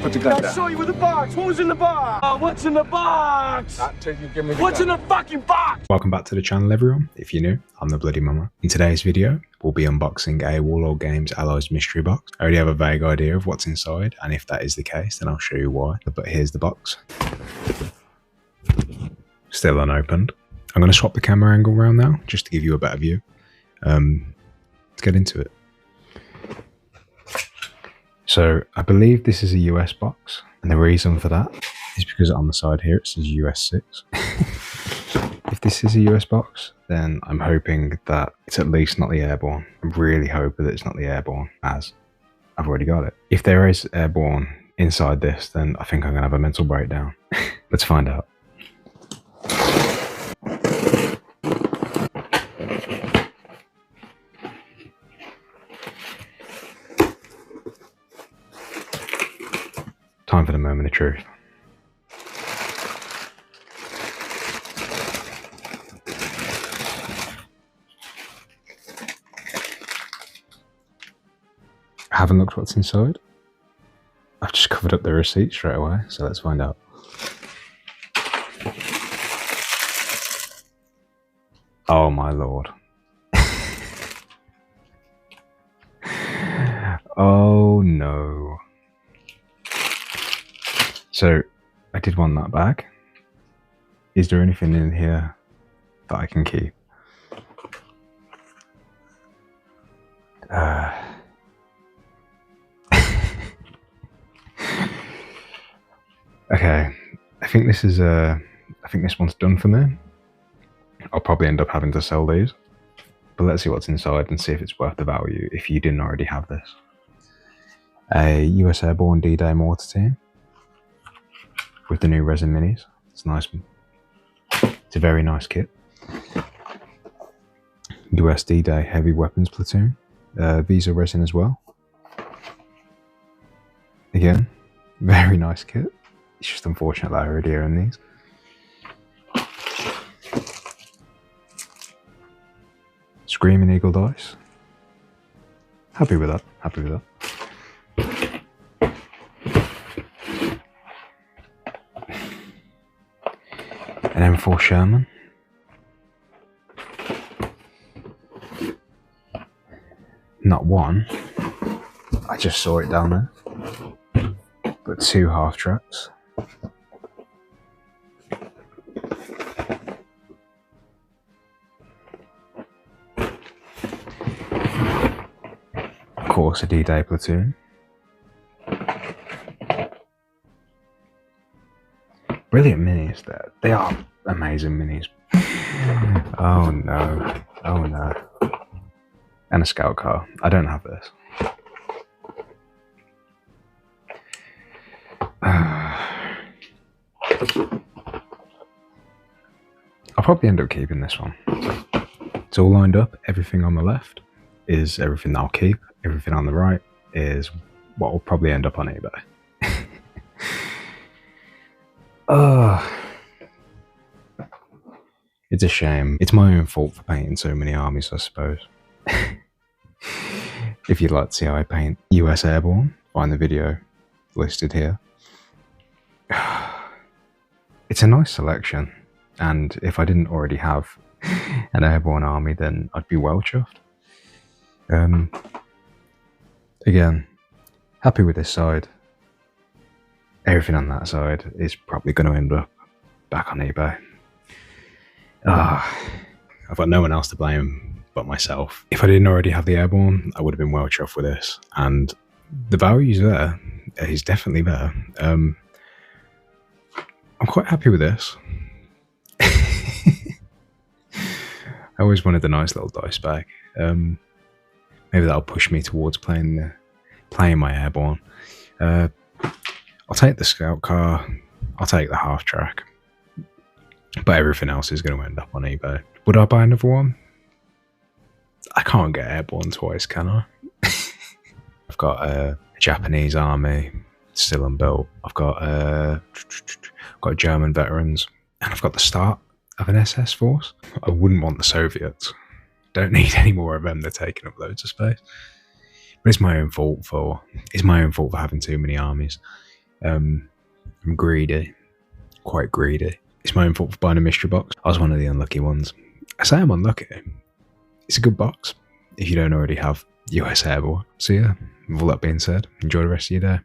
Put the gun I down. saw you with the box. What was in the box? What's in the box? Not until you give me the What's in gun. the fucking box? Welcome back to the channel, everyone. If you're new, I'm the Bloody Mama. In today's video, we'll be unboxing a Warlord Games Allies mystery box. I already have a vague idea of what's inside, and if that is the case, then I'll show you why. But here's the box. Still unopened. I'm going to swap the camera angle around now, just to give you a better view. Let's get into it. So, I believe this is a US box, and the reason for that is because on the side here it says US 6. If this is a US box, then I'm hoping that it's at least not the airborne. I really hope that it's not the airborne, as I've already got it. If there is airborne inside this, then I think I'm going to have a mental breakdown. Let's find out. Time for the moment of truth. I haven't looked what's inside. I've just covered up the receipt straight away, so let's find out. Oh my lord. Oh no. So, I did want that bag. Is there anything in here that I can keep? Okay, I think this is I think this one's done for me. I'll probably end up having to sell these, but let's see what's inside and see if it's worth the value if you didn't already have this. A US Airborne D-Day mortar team with the new resin minis. It's a nice one. It's a very nice kit. US D-Day heavy weapons platoon. Visa resin as well. Again, very nice kit. It's just unfortunate that I already own these. Screaming Eagle dice. Happy with that. Happy with that. An M4 Sherman. Not one. I just saw it down there. But two half tracks. Of course, a D-Day platoon. Brilliant minis there. They are amazing minis. Oh no. Oh no. And a scout car. I don't have this. I'll probably end up keeping this one. It's all lined up. Everything on the left is everything that I'll keep. Everything on the right is what will probably end up on eBay. It's a shame. It's my own fault for painting so many armies, I suppose. If you'd like to see how I paint US Airborne, find the video listed here. It's a nice selection, and if I didn't already have an airborne army, then I'd be well chuffed. Again, happy with this side. Everything on that side is probably going to end up back on eBay. I've got no one else to blame but myself. If I didn't already have the airborne, I would have been well chuffed with this, and the value's there. It's definitely there. I'm quite happy with this. I always wanted a nice little dice bag. Maybe that'll push me towards playing my airborne. I'll take the scout car. I'll take the half track. But everything else is going to end up on eBay. Would I buy another one? I can't get airborne twice, can I? I've got a Japanese army still unbuilt. I've got German veterans, and I've got the start of an SS force. I wouldn't want the Soviets. Don't need any more of them. They're taking up loads of space. But it's my own fault for having too many armies. I'm greedy, quite greedy. It's my own fault for buying a mystery box. I was one of the unlucky ones. I say I'm unlucky. It's a good box if you don't already have US Airborne. So yeah, with all that being said, enjoy the rest of your day.